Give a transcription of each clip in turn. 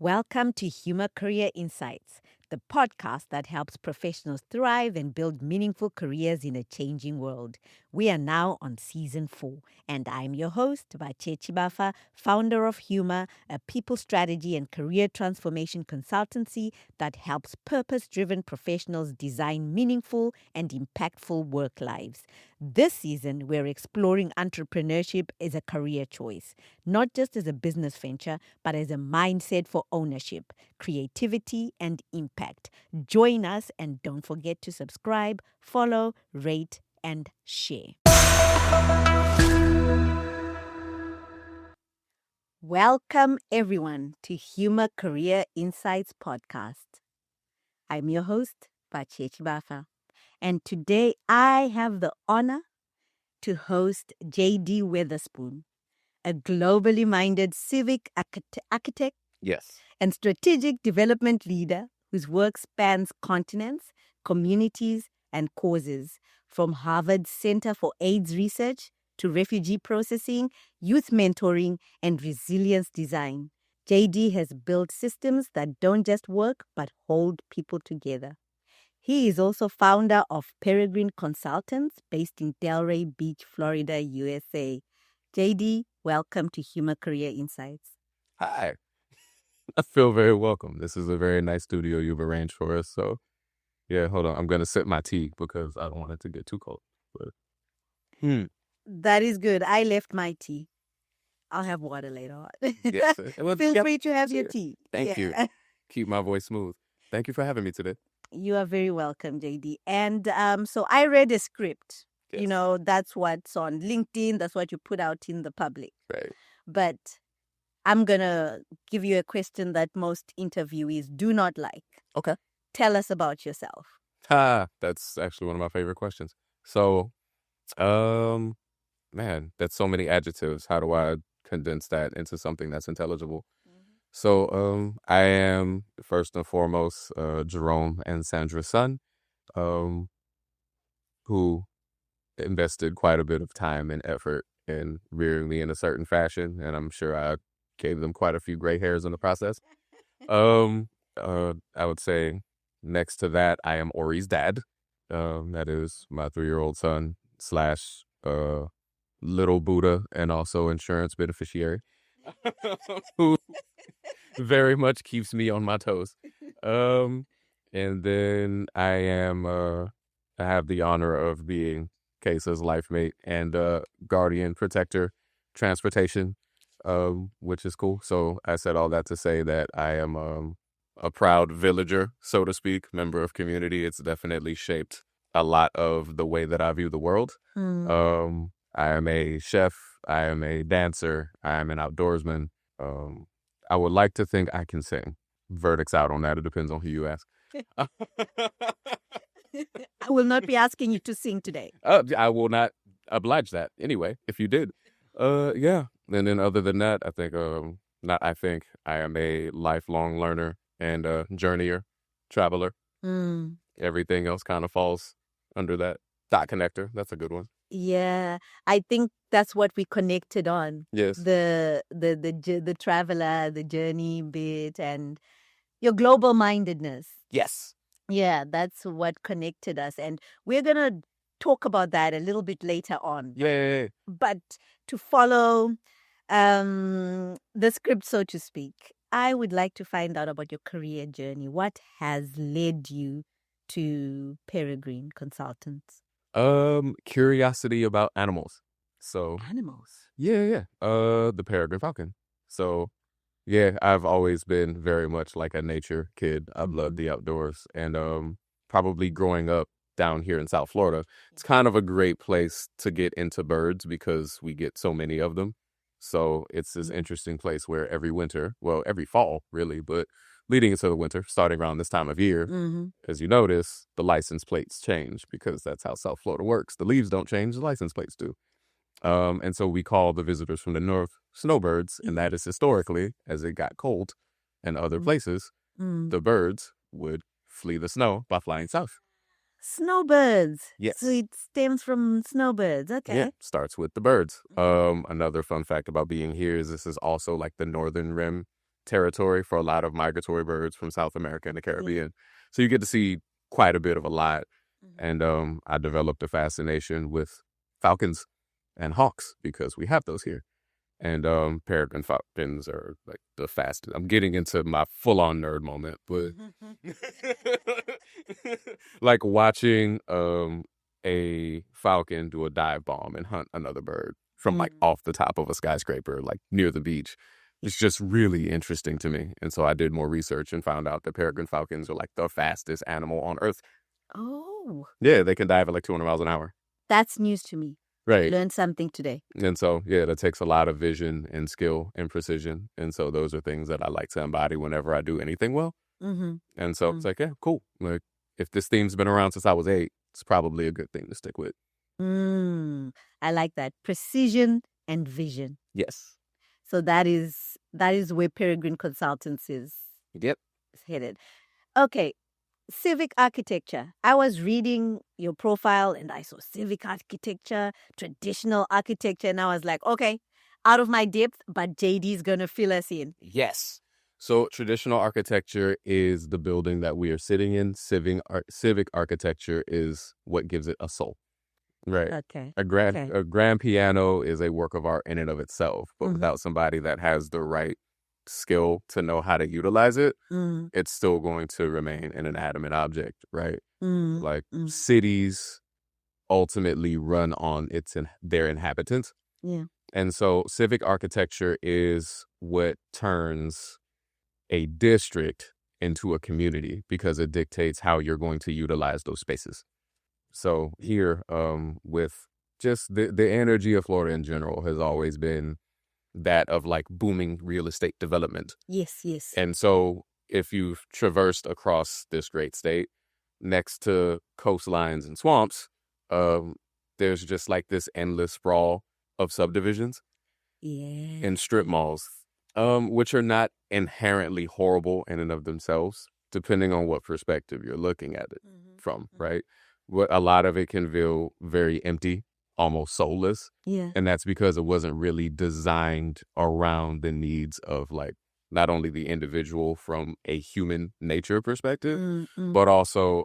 Welcome to Humor Career Insights, the podcast that helps professionals thrive and build meaningful careers in a changing world. We are now on season 4, and I'm your host, Batje, founder of Humor, a people strategy and career transformation consultancy that helps purpose-driven professionals design meaningful and impactful work lives. This season, we're exploring entrepreneurship as a career choice, not just as a business venture, but as a mindset for ownership, creativity, and impact. Join us and don't forget to subscribe, follow, rate, and share. Welcome, everyone, to Humor Career Insights Podcast. I'm your host, Batje, and today I have the honor to host J.D. Weatherspoon, a globally minded civic architect Yes. and strategic development leader whose work spans continents, communities, and causes, from Harvard's Center for AIDS Research to refugee processing, youth mentoring, and resilience design. JD has built systems that don't just work, but hold people together. He is also founder of Peregrine Consultants based in Delray Beach, Florida, USA. JD, welcome to Humor Career Insights. Hi. I feel very welcome. This is a very nice studio you've arranged for us. So, yeah, hold on. I'm going to sip my tea because I don't want it to get too cold. But, That is good. I left my tea. I'll have water later on. Yes. Feel free to have your tea. Thank you. Keep my voice smooth. Thank you for having me today. You are very welcome, JD. And so I read a script. Yes. You know, that's what's on LinkedIn. That's what you put out in the public. Right. But I'm going to give you a question that most interviewees do not like. Okay. Tell us about yourself. That's actually one of my favorite questions. So, man, that's so many adjectives. How do I condense that into something that's intelligible? So, I am first and foremost Jerome and Sandra's son, who invested quite a bit of time and effort in rearing me in a certain fashion, and I'm sure I gave them quite a few gray hairs in the process. I would say next to that, I am Ori's dad. That is my 3-year-old son / little Buddha and also insurance beneficiary, who very much keeps me on my toes. And then I have the honor of being Kesa's life mate and guardian, protector, transportation, which is cool. So I said all that to say that I am a proud villager, so to speak, member of community. It's definitely shaped a lot of the way that I view the world. I am a chef. I am a dancer. I am an outdoorsman. I would like to think I can sing. Verdict's out on that. It depends on who you ask. I will not be asking you to sing today. I will not oblige that anyway, if you did. Yeah. And then other than that, I am a lifelong learner and journeyer, traveler. Everything else kind of falls under that. Dot connector. That's a good one. Yeah, I think that's what we connected on. Yes. The traveler, the journey bit, and your global mindedness. Yes. Yeah, that's what connected us. And we're going to talk about that a little bit later on. Yeah. But to follow the script, so to speak, I would like to find out about your career journey. What has led you to Peregrine Consultants? Curiosity about animals. So Animals? yeah. The peregrine falcon. So yeah, I've always been very much like a nature kid. I've loved the outdoors, and probably growing up down here in South Florida, it's kind of a great place to get into birds because we get so many of them. So it's this interesting place where every fall really, but leading into the winter, starting around this time of year, as you notice, the license plates change because that's how South Florida works. The leaves don't change, the license plates do. And so we call the visitors from the north snowbirds, and that is historically, as it got cold in other places, the birds would flee the snow by flying south. Snowbirds. Yes. So it stems from snowbirds. Okay. Yeah, starts with the birds. Another fun fact about being here is this is also like the northern rim territory for a lot of migratory birds from South America and the Caribbean. So you get to see quite a bit of a lot. And I developed a fascination with falcons and hawks because we have those here. And peregrine falcons are like the fastest. I'm getting into my full-on nerd moment, but like watching a falcon do a dive bomb and hunt another bird from like off the top of a skyscraper, like near the beach. It's just really interesting to me. And so I did more research and found out that peregrine falcons are like the fastest animal on Earth. Oh. Yeah, they can dive at like 200 miles an hour. That's news to me. Right. Learned something today. And so, yeah, that takes a lot of vision and skill and precision. And so those are things that I like to embody whenever I do anything well. And so it's like, yeah, cool. Like if this theme's been around since I was 8, it's probably a good thing to stick with. I like that. Precision and vision. Yes. So that is where Peregrine Consultants is headed. Okay. Civic architecture. I was reading your profile and I saw civic architecture, traditional architecture, and I was like, okay, out of my depth, but JD's going to fill us in. Yes. So traditional architecture is the building that we are sitting in. Civic architecture is what gives it a soul. Right. Okay. A grand piano is a work of art in and of itself, but without somebody that has the right skill to know how to utilize it, it's still going to remain an inanimate object, right? Like cities ultimately run on their inhabitants. Yeah. And so civic architecture is what turns a district into a community because it dictates how you're going to utilize those spaces. So here, with just the energy of Florida in general has always been that of like booming real estate development. Yes, yes. And so if you've traversed across this great state next to coastlines and swamps, there's just like this endless sprawl of subdivisions and strip malls, which are not inherently horrible in and of themselves, depending on what perspective you're looking at it from, right? What a lot of it can feel very empty, almost soulless. Yeah. And that's because it wasn't really designed around the needs of like not only the individual from a human nature perspective, but also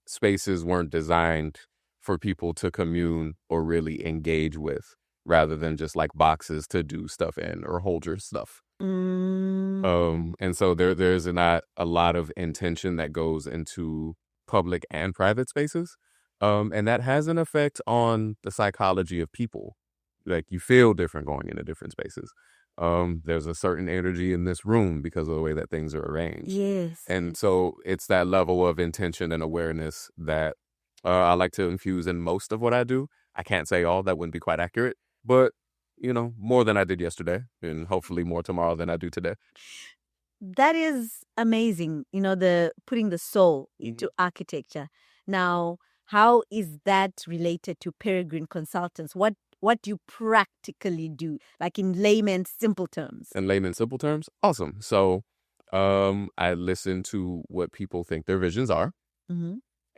spaces weren't designed for people to commune or really engage with, rather than just like boxes to do stuff in or hold your stuff. And so there's not a lot of intention that goes into public and private spaces. And that has an effect on the psychology of people. Like you feel different going into different spaces. There's a certain energy in this room because of the way that things are arranged. Yes. And so it's that level of intention and awareness that I like to infuse in most of what I do. I can't say all, that wouldn't be quite accurate, but you know, more than I did yesterday and hopefully more tomorrow than I do today. That is amazing. You know, the putting the soul into architecture. Now, how is that related to Peregrine Consultants? What do you practically do? Like in layman's simple terms. In layman's simple terms? Awesome. So I listen to what people think their visions are.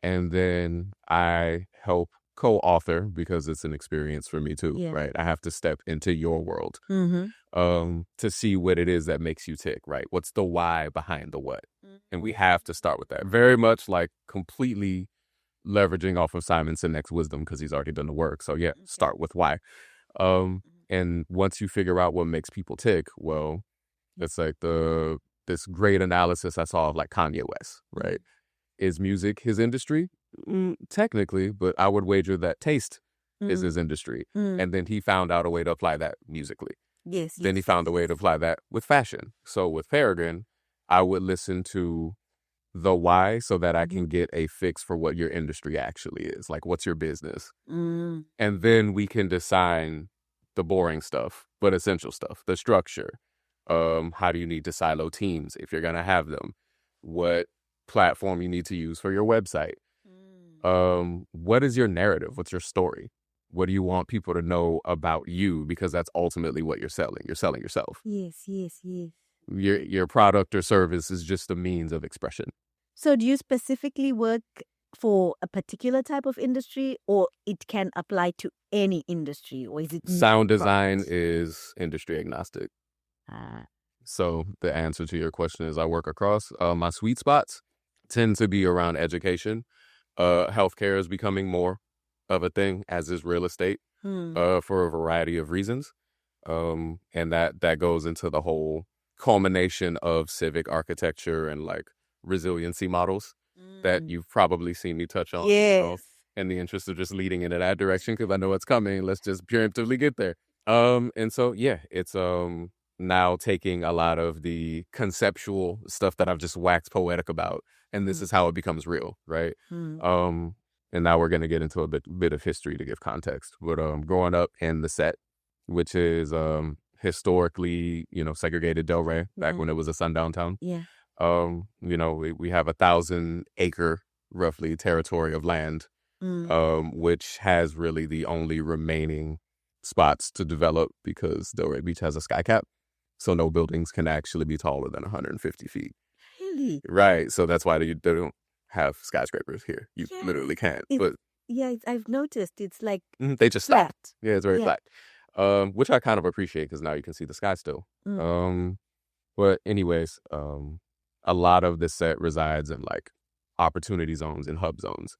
And then I help co-author, because it's an experience for me too, right? I have to step into your world to see what it is that makes you tick, right? What's the why behind the what? And we have to start with that. Very much like completely leveraging off of Simon Sinek's wisdom, because he's already done the work. So yeah, start with why. And once you figure out what makes people tick, well, it's like this great analysis I saw of like Kanye West, right? Is music his industry? Technically, but I would wager that taste is his industry. And then he found out a way to apply that musically. Yes. Then he found a way to apply that with fashion. So with Peregrine, I would listen to the why so that I can get a fix for what your industry actually is. Like, what's your business? And then we can design the boring stuff, but essential stuff, the structure. How do you need to silo teams if you're going to have them? What platform you need to use for your website? What is your narrative? What's your story? What do you want people to know about you? Because that's ultimately what you're selling. You're selling yourself. Yes. Your product or service is just a means of expression. So do you specifically work for a particular type of industry, or it can apply to any industry, or is it sound design is industry agnostic? So the answer to your question is I work across. My sweet spots tend to be around education. Healthcare is becoming more of a thing, as is real estate, for a variety of reasons. And that goes into the whole culmination of civic architecture and like resiliency models that you've probably seen me touch on. Yes. In the interest of just leading into that direction, because I know it's coming. Let's just preemptively get there. And so yeah, it's now taking a lot of the conceptual stuff that I've just waxed poetic about, and this is how it becomes real, right? And now we're gonna get into a bit of history to give context. But growing up in the set, which is historically, segregated Delray back when it was a sundown town. Yeah. We have 1,000-acre roughly territory of land, which has really the only remaining spots to develop because Delray Beach has a sky cap. So no buildings can actually be taller than 150 feet. Really? Right. So that's why they don't have skyscrapers here. You literally can't. But I've noticed it's like they just flat. Stop. Yeah, it's very flat. Which I kind of appreciate because now you can see the sky still. But anyways, a lot of the set resides in like opportunity zones and hub zones.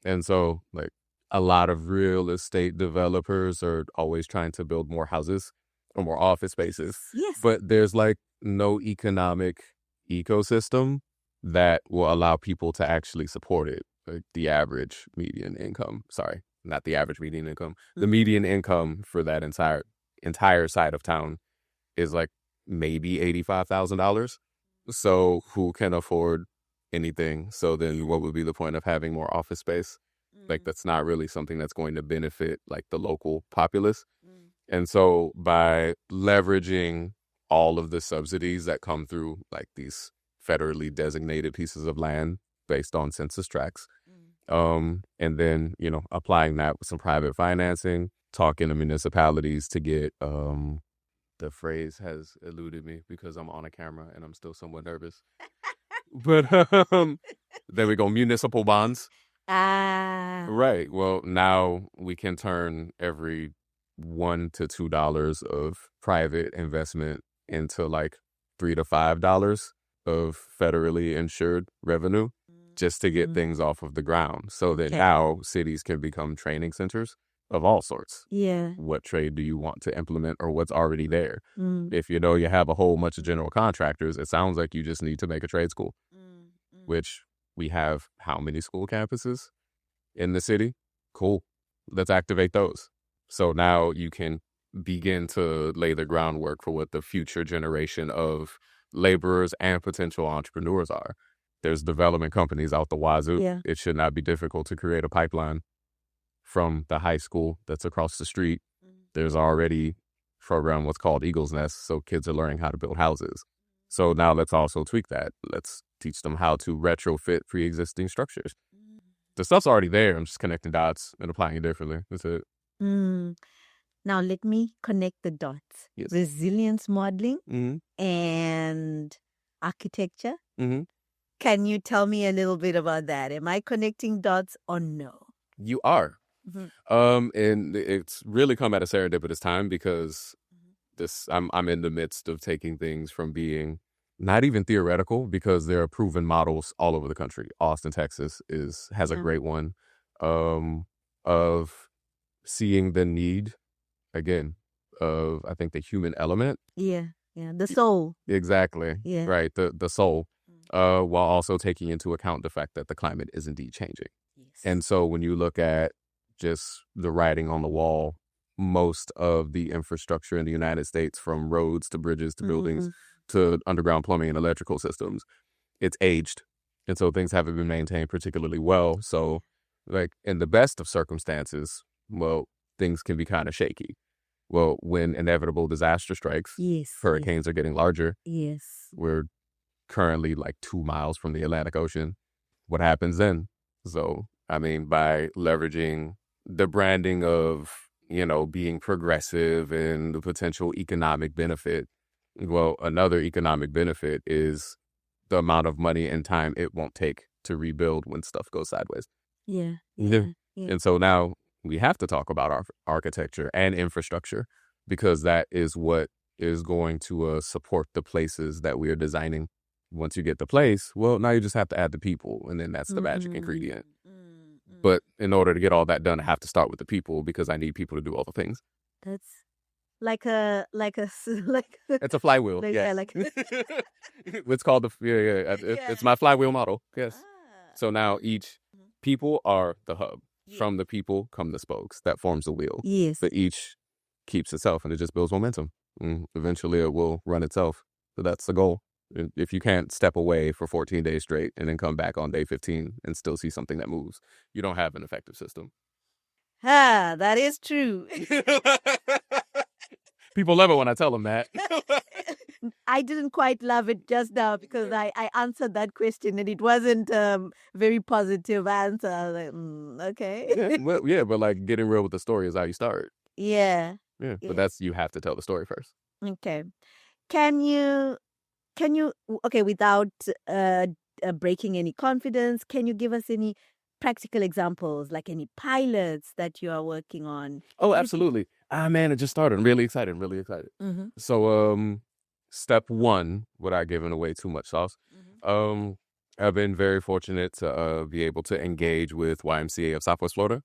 And so like a lot of real estate developers are always trying to build more houses or more office spaces. Yes. But there's like no economic ecosystem that will allow people to actually support it. Like the average median income, not the average median income. The median income for that entire side of town is like maybe $85,000. So who can afford anything? So then what would be the point of having more office space? Like that's not really something that's going to benefit like the local populace. And so by leveraging all of the subsidies that come through like these federally designated pieces of land based on census tracts, and then, applying that with some private financing, talking to municipalities to get, the phrase has eluded me because I'm on a camera and I'm still somewhat nervous. But there we go, municipal bonds. Right. Well, now we can turn every $1 to $2 of private investment into like $3 to $5 of federally insured revenue just to get things off of the ground. So that now cities can become training centers of all sorts. Yeah. What trade do you want to implement or what's already there? If you have a whole bunch of general contractors, it sounds like you just need to make a trade school, which we have how many school campuses in the city? Cool. Let's activate those. So now you can begin to lay the groundwork for what the future generation of laborers and potential entrepreneurs are. There's development companies out the wazoo. Yeah. It should not be difficult to create a pipeline from the high school that's across the street. There's already a program what's called Eagle's Nest, so kids are learning how to build houses. So now let's also tweak that. Let's teach them how to retrofit pre-existing structures. The stuff's already there. I'm just connecting dots and applying it differently. That's it. Now let me connect the dots. Yes. Resilience modeling and architecture. Can you tell me a little bit about that? Am I connecting dots or no? You are. And it's really come at a serendipitous time because I'm in the midst of taking things from being not even theoretical because there are proven models all over the country. Austin, Texas has a great one of seeing the need again of I think the human element. Yeah. The soul. Exactly. Yeah. Right. The soul. While also taking into account the fact that the climate is indeed changing. Yes. And so when you look at just the writing on the wall, most of the infrastructure in the United States, from roads to bridges to buildings to underground plumbing and electrical systems, it's aged. And so things haven't been maintained particularly well. So like in the best of circumstances, well, things can be kind of shaky. Well, when inevitable disaster strikes, hurricanes are getting larger. Yes. We're currently like 2 miles from the Atlantic Ocean. What happens then? So, I mean, by leveraging the branding of, being progressive and the potential economic benefit, well, another economic benefit is the amount of money and time it won't take to rebuild when stuff goes sideways. Yeah. And so now we have to talk about our architecture and infrastructure because that is what is going to support the places that we are designing. Once you get the place, well, now you just have to add the people, and then that's the magic ingredient. But in order to get all that done, I have to start with the people because I need people to do all the things. That's like It's a flywheel. Yeah, it's called it's my flywheel model. Yes. So now each people are the hub. From the people come the spokes. That forms the wheel. Yes. But each keeps itself, and it just builds momentum. And eventually, it will run itself. So that's the goal. If you can't step away for 14 days straight and then come back on day 15 and still see something that moves, you don't have an effective system. That is true. People love it when I tell them that. I didn't quite love it just now because I answered that question and it wasn't very positive answer. I was like, okay. But like getting real with the story is how you start. Yeah. But you have to tell the story first. Okay. Can you, without breaking any confidence, can you give us any practical examples, like any pilots that you are working on? Oh, absolutely. Man, it just started. I'm really excited. Mm-hmm. So, step one, without giving away too much sauce, I've been very fortunate to be able to engage with YMCA of Southwest Florida.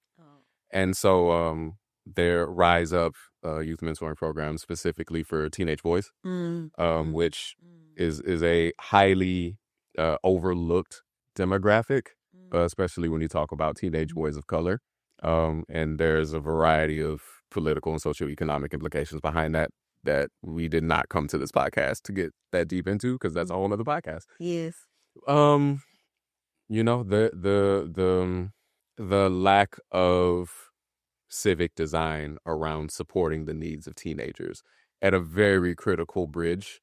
And so their Rise Up youth mentoring program specifically for teenage boys, which is a highly overlooked demographic, especially when you talk about teenage boys of color. And there's a variety of political and socioeconomic implications behind that we did not come to this podcast to get that deep into because that's a whole other podcast. Yes. You know, the lack of civic design around supporting the needs of teenagers at a very critical bridge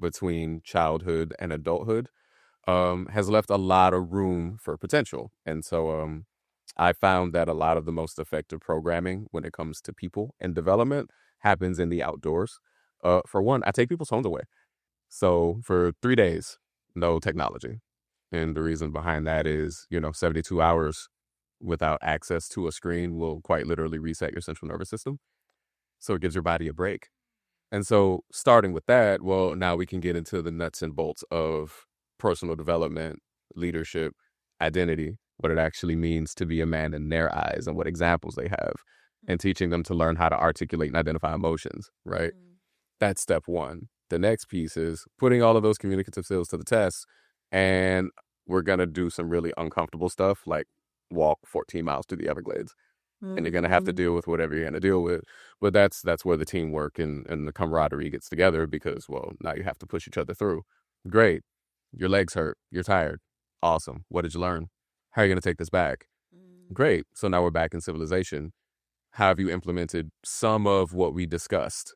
between childhood and adulthood has left a lot of room for potential. And so I found that a lot of the most effective programming when it comes to people and development happens in the outdoors. For one, I take people's phones away. So for 3 days, no technology. And the reason behind that is, 72 hours without access to a screen will quite literally reset your central nervous system. So it gives your body a break. And so starting with that, well, now we can get into the nuts and bolts of personal development, leadership, identity, what it actually means to be a man in their eyes and what examples they have, and teaching them to learn how to articulate and identify emotions, right? That's step one. The next piece is putting all of those communicative skills to the test, and we're going to do some really uncomfortable stuff like walk 14 miles to the Everglades. And you're going to have to deal with whatever you're going to deal with. But that's where the teamwork and the camaraderie gets together because, well, now you have to push each other through. Great. Your legs hurt. You're tired. Awesome. What did you learn? How are you going to take this back? Great. So now we're back in civilization. How have you implemented some of what we discussed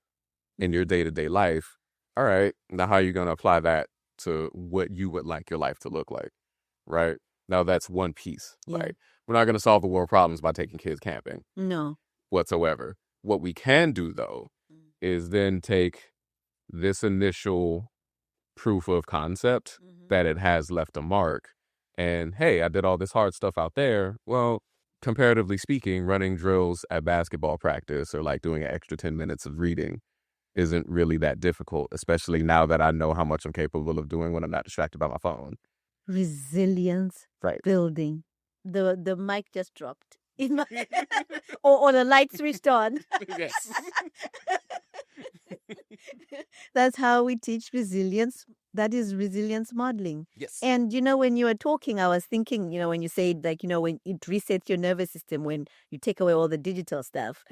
in your day-to-day life? All right. Now how are you going to apply that to what you would like your life to look like? Right? Now that's one piece, right? We're not going to solve the world problems by taking kids camping. No. Whatsoever. What we can do, though, is then take this initial proof of concept that it has left a mark. And, hey, I did all this hard stuff out there. Well, comparatively speaking, running drills at basketball practice or like doing an extra 10 minutes of reading isn't really that difficult, especially now that I know how much I'm capable of doing when I'm not distracted by my phone. Resilience building. The mic just dropped. or the light switched on. Yes. That's how we teach resilience. That is resilience modeling. Yes. And, when you were talking, I was thinking, when you said, like, when it resets your nervous system, when you take away all the digital stuff.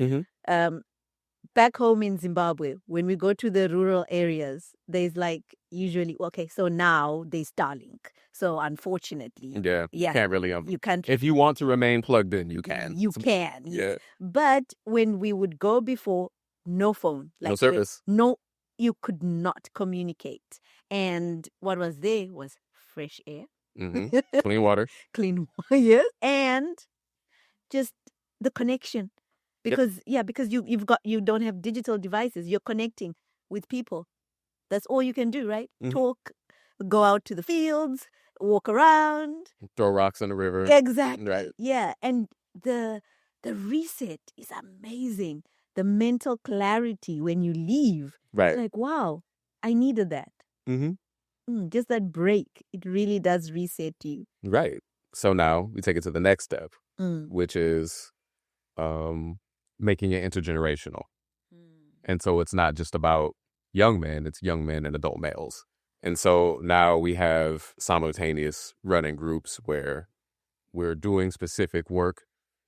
Back home in Zimbabwe, when we go to the rural areas, there's like usually, so now there's Starlink. So unfortunately, you can't really, you can't. If you want to remain plugged in, you can. You can. Yeah. But when we would go before, no phone. Like no service. You could not communicate. And what was there was fresh air. Clean water. Clean water, yes. And just the connection. Because because you don't have digital devices. You're connecting with people. That's all you can do, right? Talk, go out to the fields, walk around, throw rocks in the river. Exactly. Right. Yeah, and the reset is amazing. the mental clarity when you leave. Right. It's like, wow, I needed that. Just that break, it really does reset you. Right. So now we take it to the next step, which is making it intergenerational. And so it's not just about young men, it's young men and adult males. And so now we have simultaneous running groups where we're doing specific work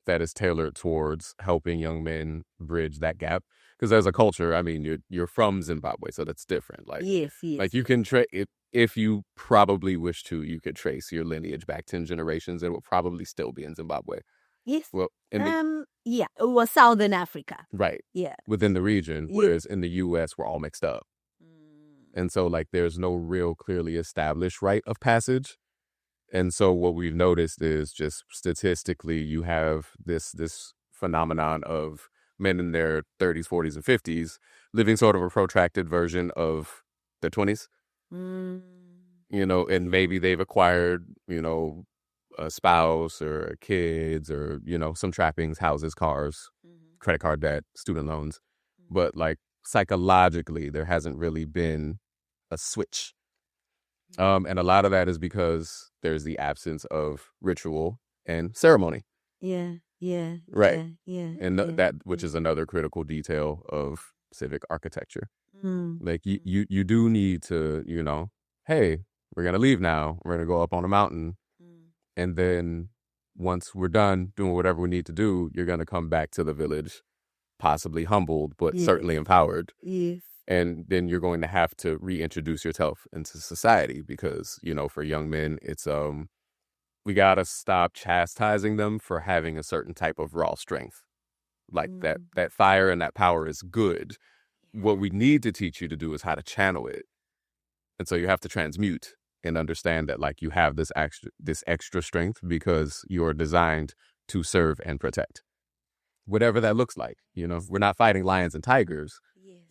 that is tailored towards helping young men bridge that gap. Because as a culture, I mean, you're from Zimbabwe, so that's different. Like, yes. Like you can if you probably wish to, you could trace your lineage back 10 generations. It will probably still be in Zimbabwe. Yes. Well, yeah, it was Southern Africa. Right. Yeah. Within the region, whereas in the U.S., we're all mixed up. And so, like, there's no real clearly established rite of passage. And so what we've noticed is just statistically, you have this phenomenon of men in their 30s, 40s, and 50s living sort of a protracted version of their 20s. You know, and maybe they've acquired, you know, a spouse or kids or, you know, some trappings, houses, cars, credit card debt, student loans. But like psychologically, there hasn't really been a switch. And a lot of that is because there's the absence of ritual and ceremony. Yeah. Right. Yeah. And that, which is another critical detail of civic architecture. Like you do need to, you know, hey, we're going to leave now. We're going to go up on a mountain. And then once we're done doing whatever we need to do, you're going to come back to the village, possibly humbled, but certainly empowered. Yes. And then you're going to have to reintroduce yourself into society because, you know, for young men, it's, we got to stop chastising them for having a certain type of raw strength. Like that fire and that power is good. What we need to teach you to do is how to channel it. And so you have to transmute and understand that like you have this extra strength because you're designed to serve and protect. Whatever that looks like, you know, we're not fighting lions and tigers,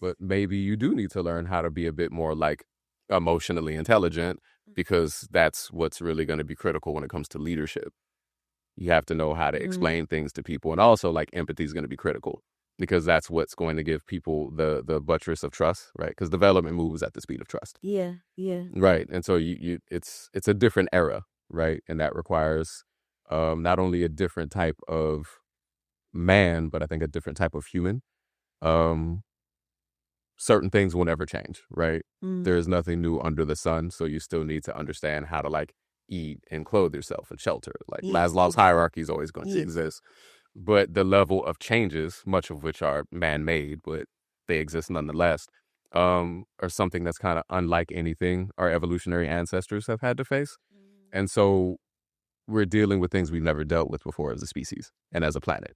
but maybe you do need to learn how to be a bit more like emotionally intelligent because that's what's really going to be critical when it comes to leadership. You have to know how to explain things to people. And also like empathy is going to be critical because that's what's going to give people the buttress of trust, right? Because development moves at the speed of trust. Yeah. Right. And so it's a different era, right? And that requires not only a different type of man, but I think a different type of human. Certain things will never change, right? There is nothing new under the sun. So you still need to understand how to like eat and clothe yourself and shelter. Like Maslow's hierarchy is always going to exist. But the level of changes, much of which are man-made, but they exist nonetheless, are something that's kind of unlike anything our evolutionary ancestors have had to face. And so we're dealing with things we've never dealt with before as a species and as a planet.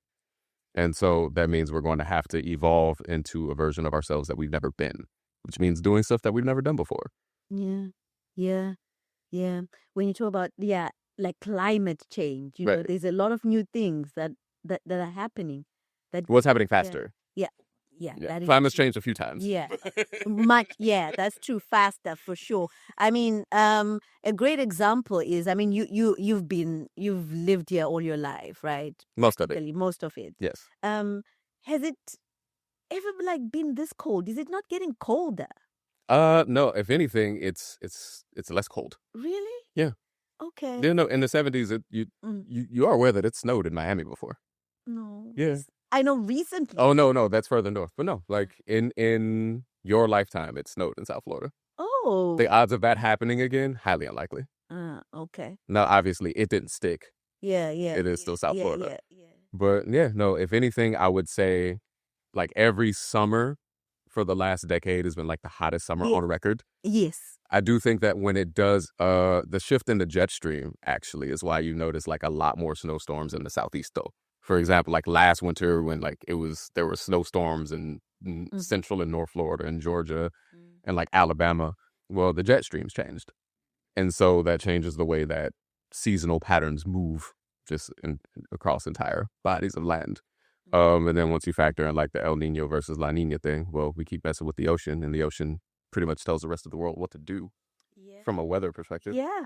And so that means we're going to have to evolve into a version of ourselves that we've never been, which means doing stuff that we've never done before. Yeah. When you talk about, like climate change, you know, there's a lot of new things that are happening. What's happening faster? Yeah. Climate's changed a few times. Yeah. That's true. Faster for sure. I mean, a great example is, I mean, you've lived here all your life, right? Most of it. Yes. Has it ever like been this cold? Is it not getting colder? No, if anything, it's less cold. Really? Yeah. Okay. Yeah, no, in the 70s, you are aware that it snowed in Miami before. No. Yeah. I know recently. Oh, no, that's further north. But no, like in your lifetime, it snowed in South Florida. Oh. The odds of that happening again, highly unlikely. Okay. Now, obviously, it didn't stick. Yeah. It is still South Florida. Yeah. But yeah, no, if anything, I would say like every summer for the last decade has been like the hottest summer on record. Yes. I do think that when it does, the shift in the jet stream actually is why you notice like a lot more snowstorms in the Southeast though. For example, like last winter when like there were snowstorms in Central and North Florida and Georgia and like Alabama. Well, the jet streams changed. And so that changes the way that seasonal patterns move just across entire bodies of land. And then once you factor in like the El Nino versus La Nina thing, well, we keep messing with the ocean and the ocean pretty much tells the rest of the world what to do from a weather perspective. Yeah.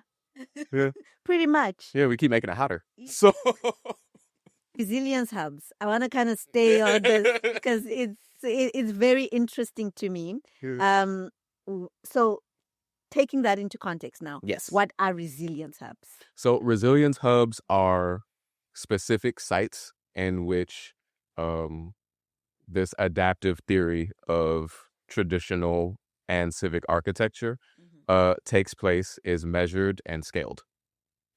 Yeah. Pretty much. Yeah, we keep making it hotter. So Resilience hubs. I want to kind of stay on this because it's very interesting to me. So taking that into context now, Yes. what are resilience hubs? So resilience hubs are specific sites in which this adaptive theory of traditional and civic architecture takes place, is measured and scaled,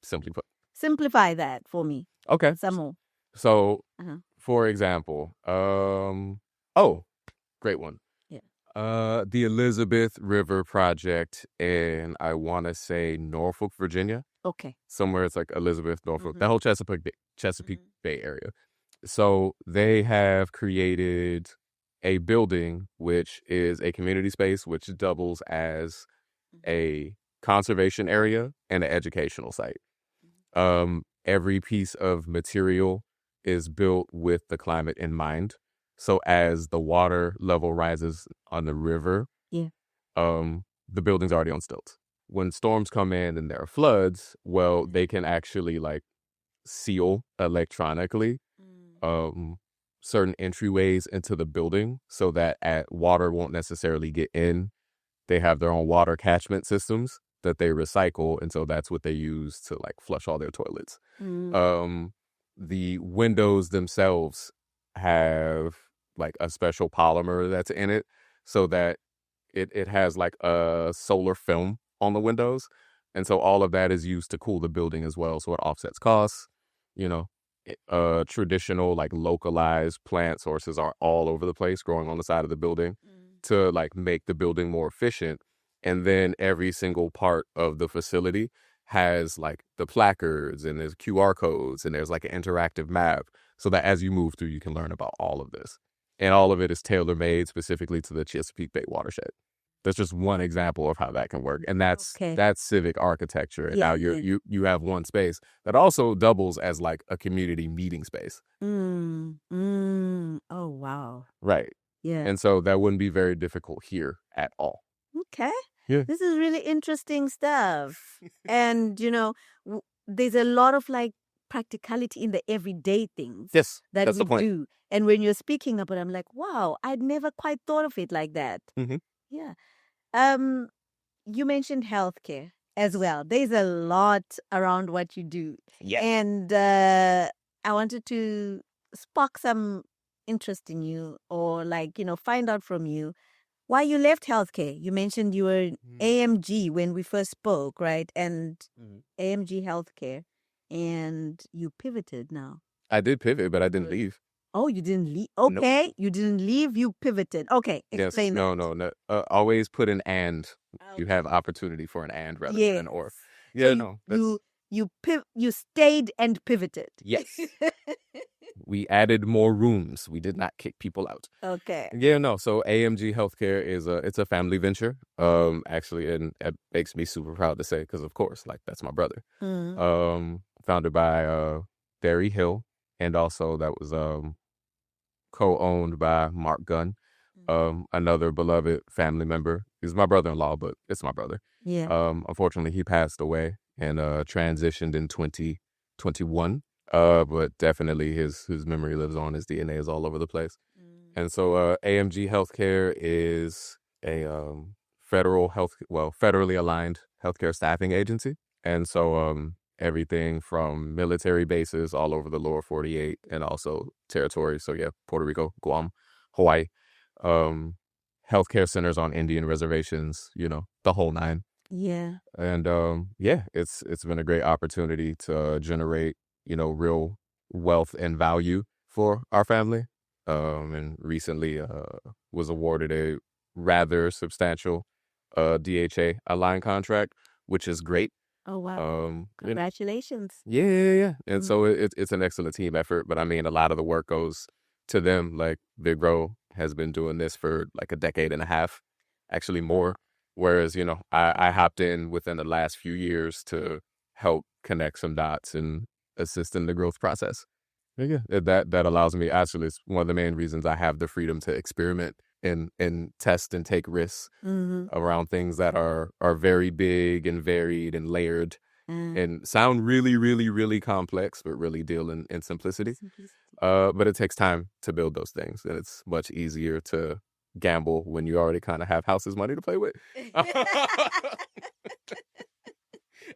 simply put. Simplify that for me. Okay. Some more. So, for example, great one. Yeah. The Elizabeth River Project in, I want to say, Norfolk, Virginia. Okay. Somewhere it's like Elizabeth, Norfolk, that whole Chesapeake Bay area. So they have created a building which is a community space which doubles as a conservation area and an educational site. Every piece of material is built with the climate in mind. So as the water level rises on the river, the building's already on stilts. When storms come in and there are floods, well, they can actually like seal electronically certain entryways into the building so that water won't necessarily get in. They have their own water catchment systems that they recycle, and so that's what they use to like flush all their toilets. The windows themselves have like a special polymer that's in it so that it has like a solar film on the windows, and so all of that is used to cool the building as well, so it offsets costs. Traditional like localized plant sources are all over the place growing on the side of the building to like make the building more efficient. And then every single part of the facility has like the placards and there's QR codes and there's like an interactive map so that as you move through, you can learn about all of this. And all of it is tailor-made specifically to the Chesapeake Bay watershed. That's just one example of how that can work. And that's civic architecture. And now you have one space that also doubles as like a community meeting space. Oh, wow. Right. Yeah. And so that wouldn't be very difficult here at all. Okay. Yeah. This is really interesting stuff. And, there's a lot of like practicality in the everyday things that that's we the point. do. And when you're speaking about it, I'm like, wow, I'd never quite thought of it like that. Mm-hmm. Yeah. You mentioned healthcare as well. There's a lot around what you do. Yeah. And I wanted to spark some interest in you or like, find out from you why you left healthcare. You mentioned you were AMG when we first spoke, right? And AMG Healthcare. And you pivoted now. I did pivot, but I didn't leave. Oh, you didn't leave? Okay. Nope. You didn't leave, you pivoted. Okay. Explain that. No. Always put an and. You have opportunity for an and rather than an or. Yeah, so you stayed and pivoted. Yes. We added more rooms. We did not kick people out. Okay. Yeah, no. So AMG Healthcare it's a family venture. Actually, and it makes me super proud to say because of course, like that's my brother. Founded by Barry Hill, and also that was co-owned by Mark Gunn, another beloved family member. He's my brother-in-law, but it's my brother. Yeah. Unfortunately, he passed away and transitioned in 2021. But definitely his memory lives on. His DNA is all over the place. And so AMG Healthcare is a federally aligned healthcare staffing agency. And so everything from military bases all over the lower 48 and also territories. So yeah, Puerto Rico, Guam, Hawaii, healthcare centers on Indian reservations, the whole nine. Yeah. And it's been a great opportunity to generate, real wealth and value for our family. And recently was awarded a rather substantial DHA aligned contract, which is great. Oh, wow. Congratulations. Yeah. And so it's an excellent team effort. But I mean, a lot of the work goes to them. Like Big Bro has been doing this for like a decade and a half, actually more. Whereas, I hopped in within the last few years to help connect some dots and assist in the growth process. Yeah, that allows me, actually, it's one of the main reasons I have the freedom to experiment and test and take risks around things that are very big and varied and layered. and sound really, really, really complex, but really deal in simplicity. But it takes time to build those things, and it's much easier to gamble when you already kind of have house's money to play with.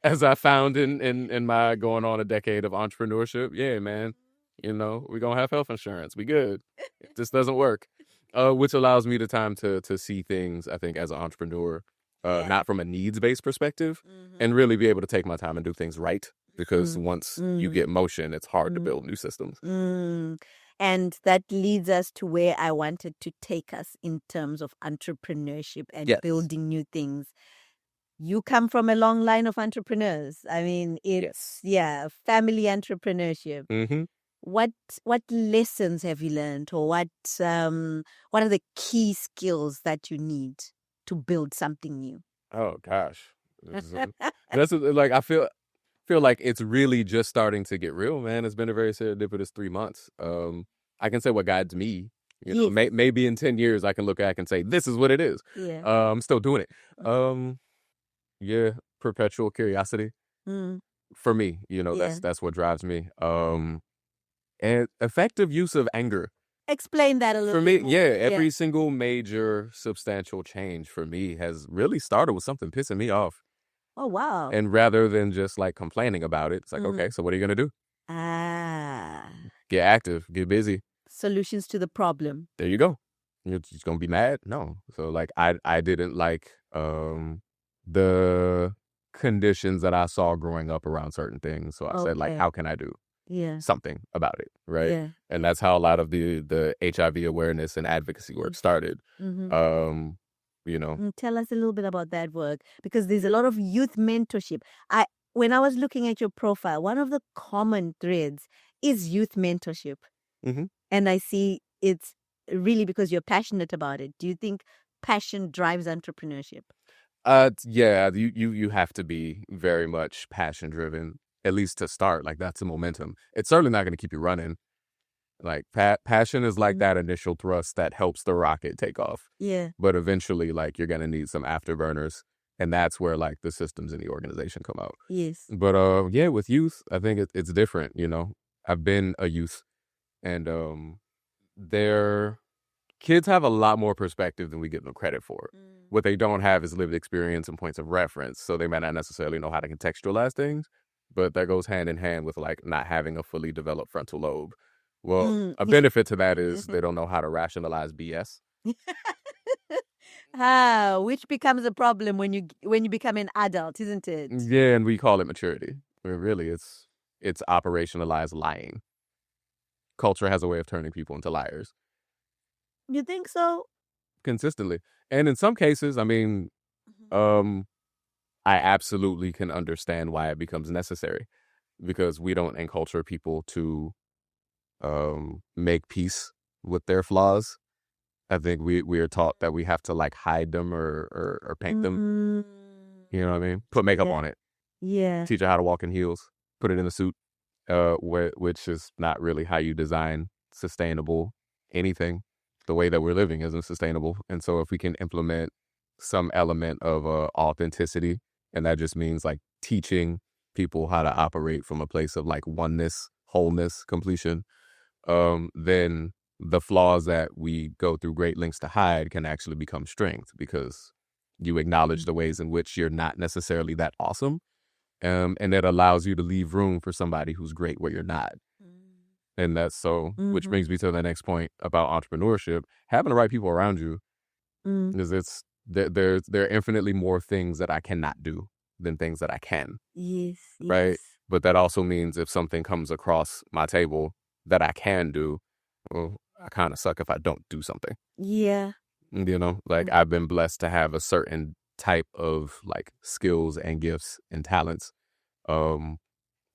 As I found in my going on a decade of entrepreneurship, yeah, man, we're gonna have health insurance. We good. If this doesn't work, which allows me the time to see things, I think, as an entrepreneur, not from a needs-based perspective, and really be able to take my time and do things right. Because once you get motion, it's hard to build new systems. And that leads us to where I wanted to take us in terms of entrepreneurship and building new things. You come from a long line of entrepreneurs. I mean, it's family entrepreneurship. Mm-hmm. What lessons have you learned, or what are the key skills that you need to build something new? Oh gosh, that's like I feel like it's really just starting to get real, man. It's been a very serendipitous 3 months. I can say what guides me. Maybe in 10 years I can look back and say this is what it is. I'm still doing it. Perpetual curiosity for me. That's what drives me. And effective use of anger. Explain that a little bit more. Every single major substantial change for me has really started with something pissing me off. Oh, wow. And rather than just like complaining about it, it's like, okay, so what are you going to do? Get active, get busy. Solutions to the problem. There you go. You're just going to be mad? No. So like I didn't like the conditions that I saw growing up around certain things. So I said, like, how can I do something about it? Right. Yeah. And that's how a lot of the HIV awareness and advocacy work started. Tell us a little bit about that work, because there's a lot of youth mentorship. When I was looking at your profile, one of the common threads is youth mentorship. And I see it's really because you're passionate about it. Do you think passion drives entrepreneurship? You have to be very much passion driven, at least to start. Like, that's the momentum. It's certainly not going to keep you running. Like, passion is like that initial thrust that helps the rocket take off. Yeah. But eventually, like, you're going to need some afterburners. And that's where, like, the systems in the organization come out. Yes. But, with youth, I think it's different, I've been a youth. And their kids have a lot more perspective than we give them credit for. What they don't have is lived experience and points of reference. So they might not necessarily know how to contextualize things. But that goes hand in hand with, like, not having a fully developed frontal lobe. Well, a benefit to that is they don't know how to rationalize BS. Which becomes a problem when you become an adult, isn't it? Yeah, and we call it maturity. Where really it's operationalized lying. Culture has a way of turning people into liars. You think so? Consistently. And in some cases, I mean, I absolutely can understand why it becomes necessary, because we don't enculture people to make peace with their flaws. I think we are taught that we have to, like, hide them or paint them. You know what I mean? Put makeup on it. Yeah. Teach her how to walk in heels. Put it in a suit. Which is not really how you design sustainable anything. The way that we're living isn't sustainable. And so if we can implement some element of authenticity, and that just means, like, teaching people how to operate from a place of, like, oneness, wholeness, completion, then the flaws that we go through great lengths to hide can actually become strength, because you acknowledge the ways in which you're not necessarily that awesome. And it allows you to leave room for somebody who's great where you're not. And that's so, which brings me to the next point about entrepreneurship. Having the right people around you, because there are infinitely more things that I cannot do than things that I can. Yes. Right. But that also means if something comes across my table that I can do, well, I kind of suck if I don't do something. Yeah. Like, I've been blessed to have a certain type of, like, skills and gifts and talents,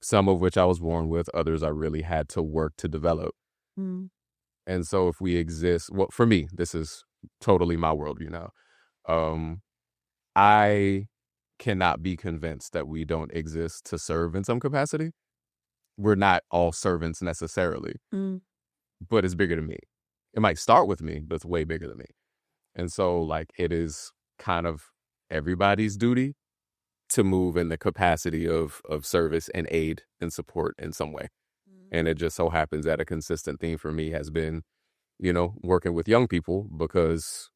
some of which I was born with, others I really had to work to develop. And so if we exist, well, for me, this is totally my worldview now. I cannot be convinced that we don't exist to serve in some capacity. We're not all servants necessarily, but it's bigger than me. It might start with me, but it's way bigger than me. And so, like, it is kind of everybody's duty to move in the capacity of service and aid and support in some way. And it just so happens that a consistent theme for me has been, working with young people, because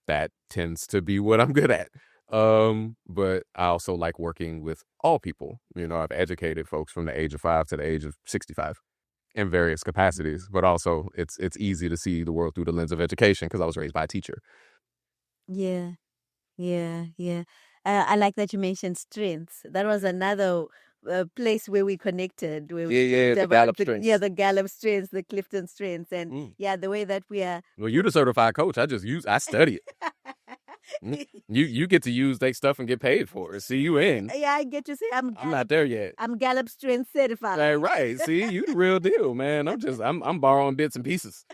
that tends to be what I'm good at. But I also like working with all people. I've educated folks from the age of 5 to the age of 65 in various capacities, but also it's easy to see the world through the lens of education because I was raised by a teacher. Yeah. I like that you mentioned strengths. That was another place where we connected. Where The Gallup strengths. Yeah, the Gallup strengths, the Clifton strengths, and the way that we are. Well, you're the certified coach. I study it. You get to use their stuff and get paid for it. See, you in. Yeah, I get to say I'm not there yet. I'm Gallup strength certified. Right. See, you the real deal, man. I'm borrowing bits and pieces.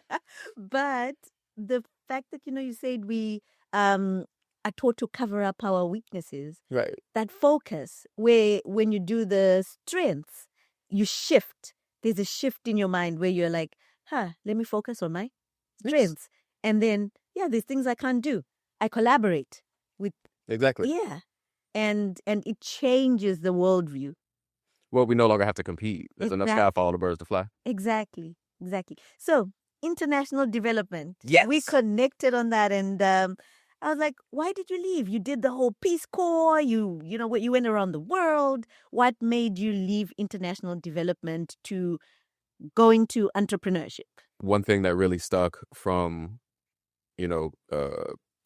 But the fact that you said we are taught to cover up our weaknesses. Right. That focus where when you do the strengths, you shift. There's a shift in your mind where you're like, let me focus on my strengths. And then, there's things I can't do. I collaborate with. Exactly. Yeah. And it changes the worldview. Well, we no longer have to compete. There's enough sky for all the birds to fly. Exactly. So, international development. Yes. We connected on that, and I was like, why did you leave? You did the whole Peace Corps. You went around the world. What made you leave international development to go into entrepreneurship? One thing that really stuck from,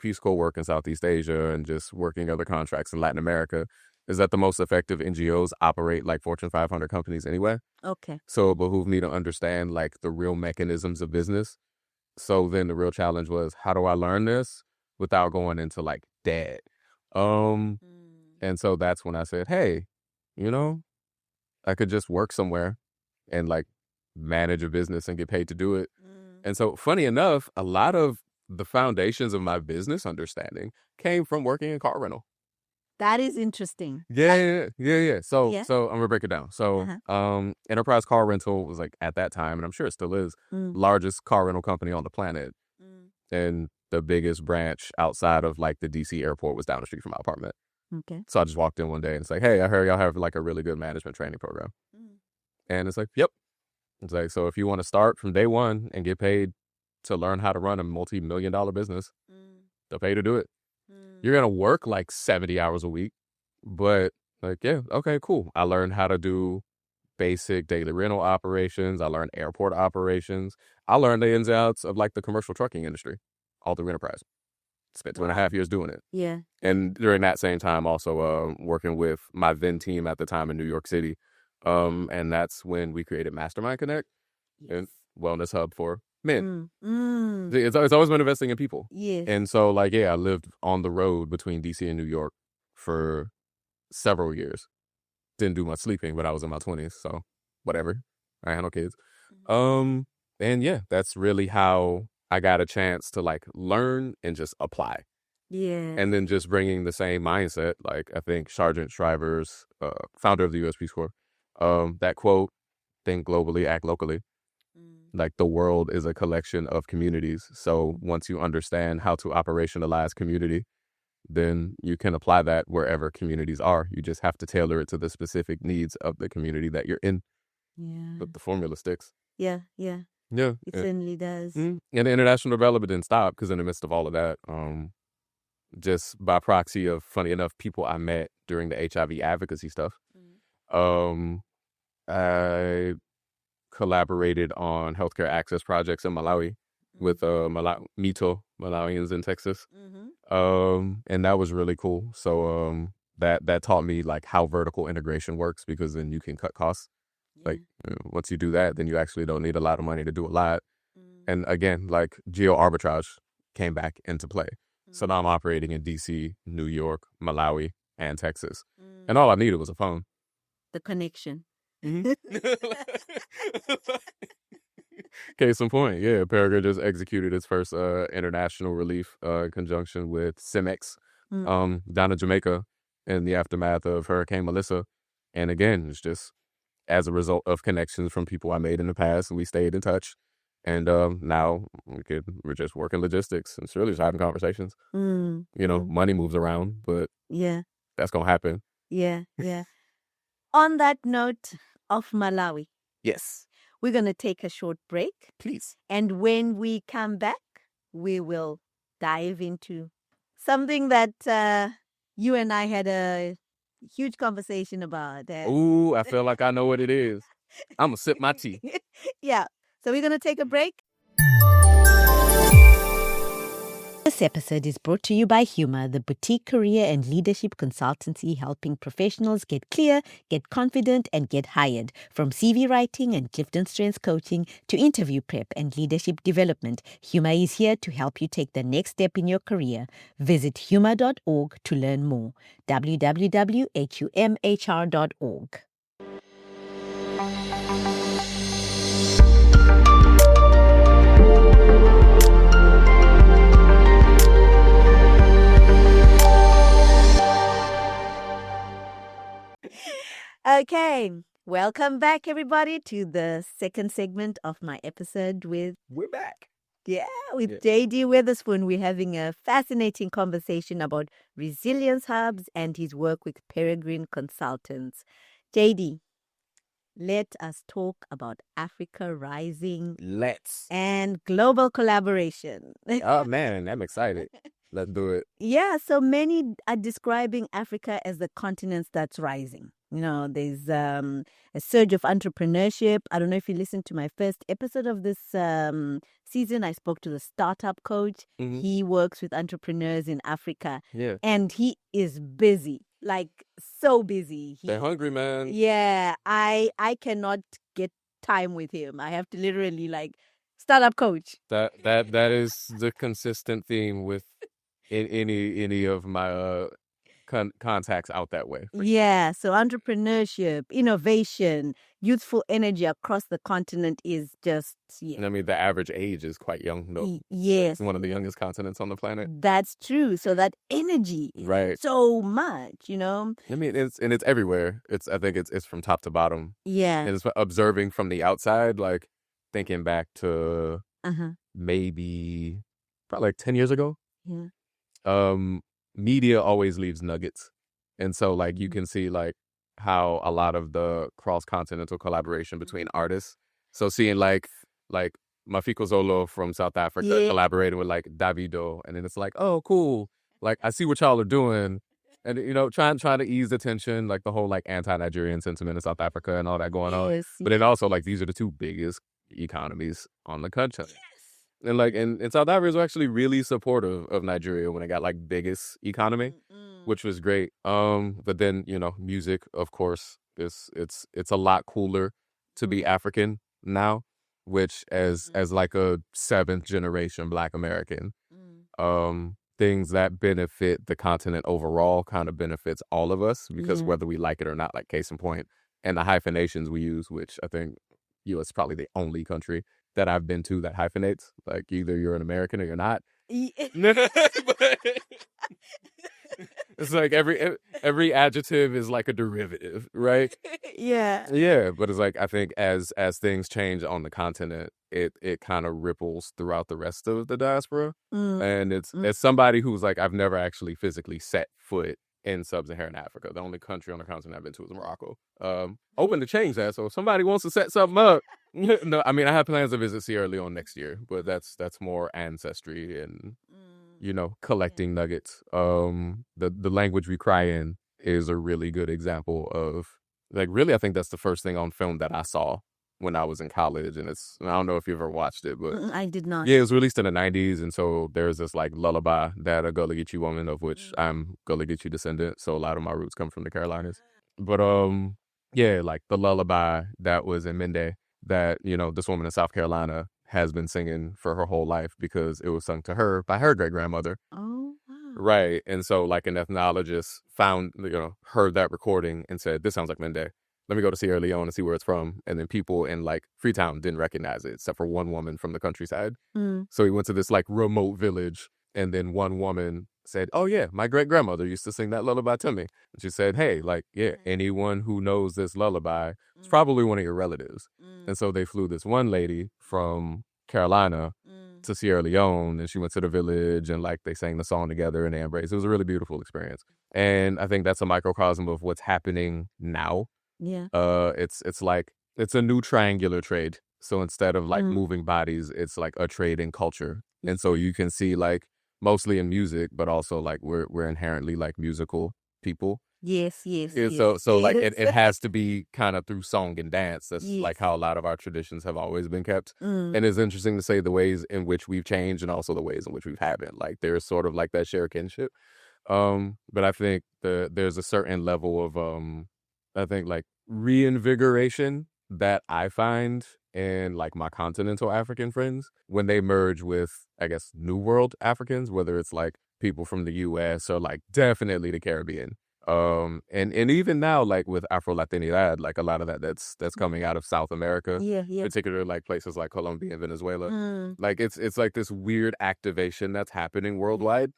Peace Corps work in Southeast Asia and just working other contracts in Latin America is that the most effective NGOs operate like Fortune 500 companies anyway. Okay. So it behooved me to understand like the real mechanisms of business. So then the real challenge was, how do I learn this without going into like debt? And so that's when I said, hey, I could just work somewhere and like manage a business and get paid to do it. And so funny enough, a lot of the foundations of my business understanding came from working in car rental. That is interesting. Yeah. So I'm gonna break it down. So Enterprise Car Rental was like at that time, and I'm sure it still is, largest car rental company on the planet. And the biggest branch outside of like the DC airport was down the street from my apartment. Okay. So I just walked in one day and it's like, hey, I heard y'all have like a really good management training program. And it's like, yep. It's like, so if you want to start from day one and get paid to learn how to run a multi-million-dollar business, they'll pay you to do it. You're going to work like 70 hours a week, but like, yeah, okay, cool. I learned how to do basic daily rental operations. I learned airport operations. I learned the ins and outs of like the commercial trucking industry, all through Enterprise. Spent 2.5 years doing it. Yeah. And during that same time, also working with my then team at the time in New York City. And that's when we created Mastermind Connect, and wellness hub for men. It's always been investing in people. Yes. And so like, I lived on the road between DC and New York for several years. Didn't do much sleeping, but I was in my 20s, so whatever. I had no kids. And that's really how I got a chance to like learn and just apply. Yeah. And then just bringing the same mindset, like I think Sergeant Shriver's founder of the U.S. Peace Corps, that quote, think globally, act locally. Like the world is a collection of communities. So once you understand how to operationalize community, then you can apply that wherever communities are. You just have to tailor it to the specific needs of the community that you're in. Yeah. But the formula sticks. Yeah. Yeah. It certainly does. And the international development didn't stop because in the midst of all of that, just by proxy of, funny enough, people I met during the HIV advocacy stuff, I collaborated on healthcare access projects in Malawi with Mito Malawians in Texas. And that was really cool. So that taught me like how vertical integration works, because then you can cut costs. Like once you do that, then you actually don't need a lot of money to do a lot. And again, like geo arbitrage came back into play. So now I'm operating in DC, New York, Malawi, and Texas. And all I needed was a phone. The connection. Case in point, Peregrine just executed its first international relief in conjunction with Civic down in Jamaica in the aftermath of Hurricane Melissa. And again, it's just as a result of connections from people I made in the past, and we stayed in touch. And now we're just working logistics and it's really just having conversations. Money moves around, but that's going to happen. Yeah. On that note of Malawi, Yes, we're going to take a short break. please. And when we come back, we will dive into something that you and I had a huge conversation about. Ooh, I feel like I know what it is. I'm gonna sip my tea. Yeah. So we're going to take a break. This episode is brought to you by Humor, the boutique career and leadership consultancy helping professionals get clear, get confident, and get hired. From CV writing and Clifton Strengths coaching to interview prep and leadership development, Humor is here to help you take the next step in your career. Visit humor.org to learn more. www.humhr.org. Okay, welcome back, everybody, to the second segment of my episode with We're back. with JD Weatherspoon. We're having a fascinating conversation about resilience hubs and his work with Peregrine Consultants. JD, let us talk about Africa Rising Let's. and global collaboration. Oh man, I'm excited. Let's do it. Yeah, so many are describing Africa as the continent that's rising. You know, there's a surge of entrepreneurship. I don't know if you listened to my first episode of this season. I spoke to the startup coach. Mhm. He works with entrepreneurs in Africa. Yeah. And he is busy, like so busy. They're hungry, man. Yeah, I cannot get time with him. I have to literally like startup coach. That is the consistent theme with any of my contacts out that way. Yeah, so entrepreneurship, innovation, youthful energy across the continent is just, And I mean, the average age is quite young, though. Yes, It's one of the youngest continents on the planet. that's true. So that energy is Right. so much, you know? I mean, it's everywhere. I think it's from top to bottom. Yeah. And it's observing from the outside, like thinking back to Uh-huh. maybe probably like 10 years ago. Yeah. Media always leaves nuggets. And so like you can see like how a lot of the cross-continental collaboration between artists. So seeing like Mafiko Zolo from South Africa collaborating with like Davido, and then it's like, oh cool. Like I see what y'all are doing. And you know, trying to ease the tension, like the whole like anti-Nigerian sentiment in South Africa and all that going on. But then also like these are the two biggest economies on the continent. And like and South Africa was actually really supportive of Nigeria when it got like biggest economy, which was great. But then, you know, music, of course, it's a lot cooler to be African now, which as like a 7th generation Black American, things that benefit the continent overall kind of benefits all of us, because whether we like it or not, like case in point, and the hyphenations we use, which I think US is probably the only country that I've been to that hyphenates. Like either you're an American or you're not. It's like every adjective is like a derivative, right? Yeah, but it's like I think as things change on the continent, it kind of ripples throughout the rest of the diaspora. And it's as somebody who's like I've never actually physically set foot in sub-Saharan Africa. The only country on the continent I've been to is Morocco. Open to change that. So if somebody wants to set something up, no, I mean I have plans to visit Sierra Leone next year, but that's more ancestry and you know, collecting nuggets. The language we cry in is a really good example of like really I think that's the first thing on film that I saw when I was in college, and I don't know if you ever watched it, but I did not. Yeah, it was released in the 90s, and so there's this like lullaby that a Gullah Geechee woman, of which I'm Gullah Geechee descendant, so a lot of my roots come from the Carolinas. But yeah, like the lullaby that was in Mende that, you know, this woman in South Carolina has been singing for her whole life because it was sung to her by her great grandmother. Oh, wow. Right. And so like an ethnologist heard that recording and said, this sounds like Mende. Let me go to Sierra Leone and see where it's from. And then people in like Freetown didn't recognize it except for one woman from the countryside. So he went to this like remote village, and then one woman said, oh yeah, my great grandmother used to sing that lullaby to me. And she said, hey, like, yeah, anyone who knows this lullaby is probably one of your relatives. And so they flew this one lady from Carolina to Sierra Leone, and she went to the village, and like they sang the song together and they embraced. It was a really beautiful experience, and I think that's a microcosm of what's happening now. Yeah. It's like it's a new triangular trade. So instead of like moving bodies, it's like a trade in culture, and so you can see like mostly in music, but also like we're inherently like musical people. Yes, yes, Yeah, yes. so like it has to be kind of through song and dance. That's like how a lot of our traditions have always been kept. And it's interesting to say the ways in which we've changed and also the ways in which we haven't. Like there's sort of like that shared kinship. But I think there's a certain level of I think like reinvigoration that I find in like my continental African friends when they merge with, I guess, New World Africans, whether it's like people from the US or like definitely the Caribbean. And even now, like with Afro Latinidad, like a lot of that's coming out of South America, particularly like places like Colombia and Venezuela. Like it's like this weird activation that's happening worldwide.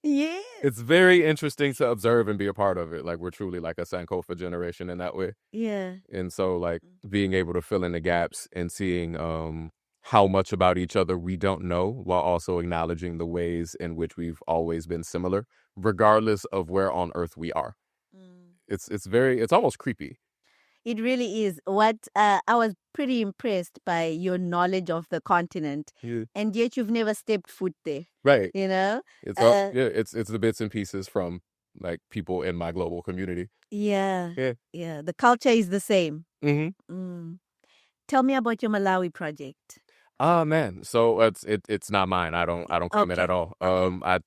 Yeah. It's very interesting to observe and be a part of it. Like we're truly like a Sankofa generation in that way. Yeah. And so like being able to fill in the gaps and seeing how much about each other we don't know while also acknowledging the ways in which we've always been similar, regardless of where on earth we are. It's almost creepy. It really is. What I was pretty impressed by your knowledge of the continent, and yet you've never stepped foot there. Right. You know, it's the bits and pieces from like people in my global community. Yeah. The culture is the same. Tell me about your Malawi project. Man, so it's not mine. I don't claim it at all. I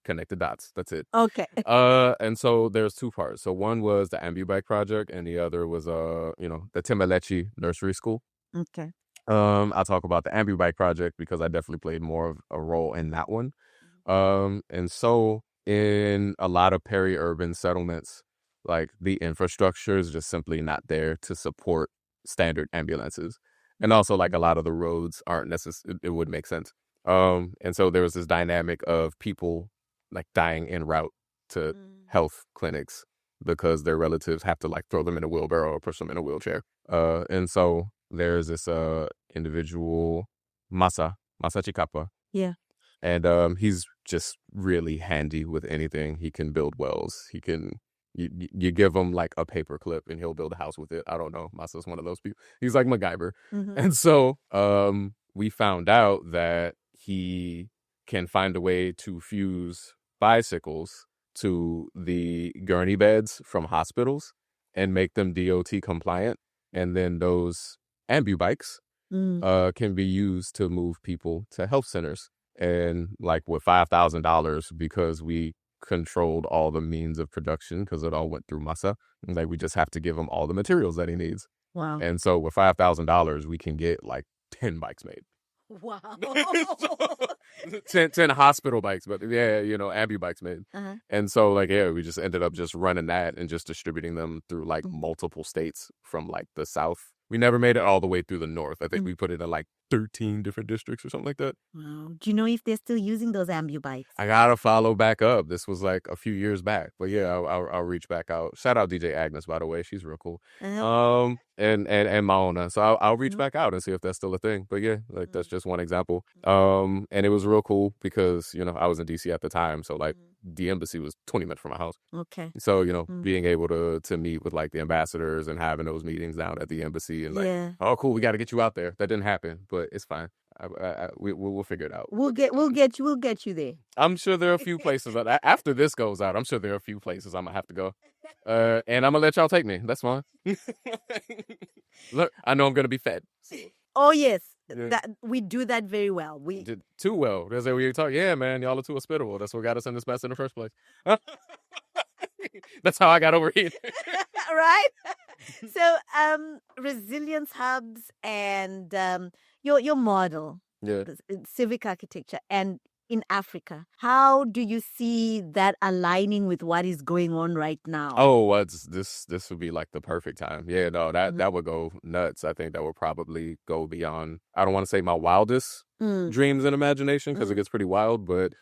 connect the dots. That's it. Okay. And so there's two parts. So one was the Ambubike project, and the other was the Timalechi Nursery School. Okay. I'll talk about the Ambubike project because I definitely played more of a role in that one. And so in a lot of peri-urban settlements, like the infrastructure is just simply not there to support standard ambulances. And also, like, a lot of the roads aren't necessary. It would make sense. And so there was this dynamic of people, like, dying en route to health clinics because their relatives have to, like, throw them in a wheelbarrow or push them in a wheelchair. And so there's this individual, Masa Chikapa. Yeah. And he's just really handy with anything. He can build wells. He can... You give him like a paper clip and he'll build a house with it. I don't know. Masa's one of those people. He's like MacGyver. And so we found out that he can find a way to fuse bicycles to the gurney beds from hospitals and make them DOT compliant. And then those ambubikes can be used to move people to health centers. And like with $5,000, because we controlled all the means of production because it all went through Masa. Like we just have to give him all the materials that he needs. Wow. And so with $5,000, we can get like 10 bikes made. Wow. 10 hospital bikes, but ambu bikes made. And so like, we just ended up just running that and just distributing them through like multiple states from like the South. We never made it all the way through the North. I think we put it in like 13 different districts or something like that. Wow. Do you know if they're still using those ambu bikes? I gotta follow back up. This was like a few years back, but yeah, I'll reach back out. Shout out DJ Agnes, by the way, she's real cool. And Maona, so I'll reach back out and see if that's still a thing. But yeah, like that's just one example. And it was real cool because I was in DC at the time, so like the embassy was 20 minutes from my house. Okay. So being able to meet with like the ambassadors and having those meetings down at the embassy and like, oh cool, we got to get you out there. That didn't happen, but it's fine. We'll figure it out. We'll get you there. I'm sure there are a few places after this goes out. I'm sure there are a few places I'm gonna have to go, and I'm gonna let y'all take me. That's fine. Look, I know I'm gonna be fed. Oh yes, that we do that very well. We did too well. That's what we talk. Yeah, man, y'all are too hospitable. That's what got us in this mess in the first place. That's how I got over here. Right. So, resilience hubs and your model, civic architecture, and in Africa, how do you see that aligning with what is going on right now? Oh, this would be like the perfect time. Yeah, no, that would go nuts. I think that would probably go beyond. I don't want to say my wildest dreams and imagination because it gets pretty wild, but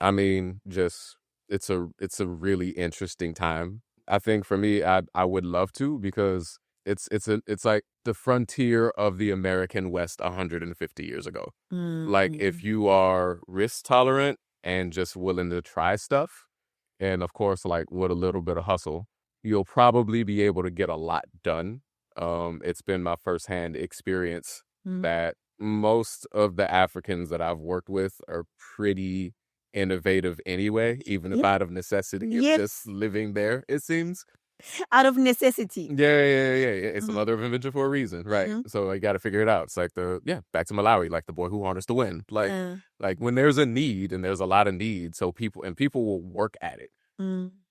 I mean, just it's a really interesting time. I think for me, I would love to because it's like the frontier of the American West 150 years ago. Like if you are risk tolerant and just willing to try stuff, and of course, like with a little bit of hustle, you'll probably be able to get a lot done. It's been my firsthand experience that most of the Africans that I've worked with are pretty innovative anyway, even if out of necessity of just living there, it seems. Out of necessity. Yeah. It's another invention for a reason, right? So I got to figure it out. It's like back to Malawi, like the boy who harnessed the wind. Like when there's a need, and there's a lot of need, so people will work at it.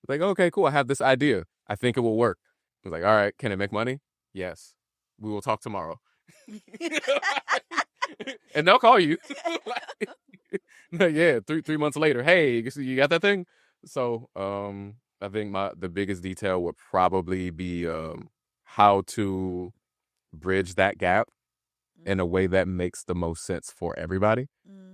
Like, okay, cool, I have this idea. I think it will work. I was like, all right, can it make money? Yes. We will talk tomorrow. And they'll call you. Yeah, 3 months later, hey, you got that thing? So, I think the biggest detail would probably be how to bridge that gap in a way that makes the most sense for everybody.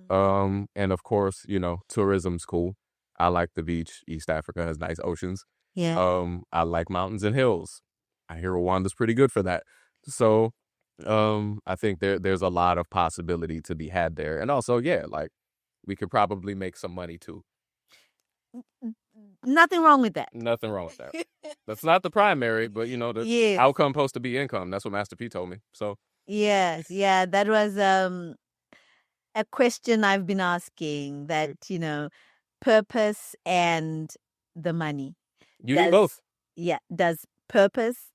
And of course, tourism's cool. I like the beach. East Africa has nice oceans. Yeah. I like mountains and hills. I hear Rwanda's pretty good for that. So, I think there's a lot of possibility to be had there. And also, like we could probably make some money too. Nothing wrong with that. Nothing wrong with that. That's not the primary, but the outcome supposed to be income. That's what Master P told me. So yes, that was a question I've been asking, that purpose and the money. You need both. Yeah. Does purpose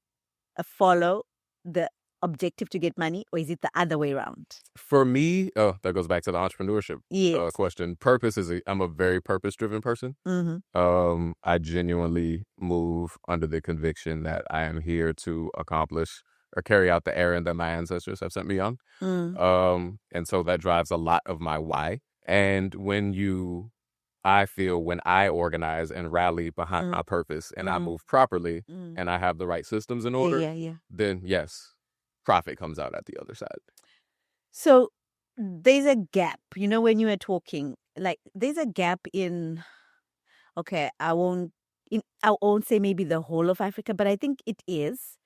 follow the objective to get money, or is it the other way around? For me, that goes back to the entrepreneurship question. Purpose I'm a very purpose-driven person. I genuinely move under the conviction that I am here to accomplish or carry out the errand that my ancestors have sent me on. And so that drives a lot of my why. And I feel when I organize and rally behind my purpose and I move properly and I have the right systems in order, then yes, profit comes out at the other side. So there's a gap, when you were talking, like there's a gap in, okay, I won't say maybe the whole of Africa, but I think it is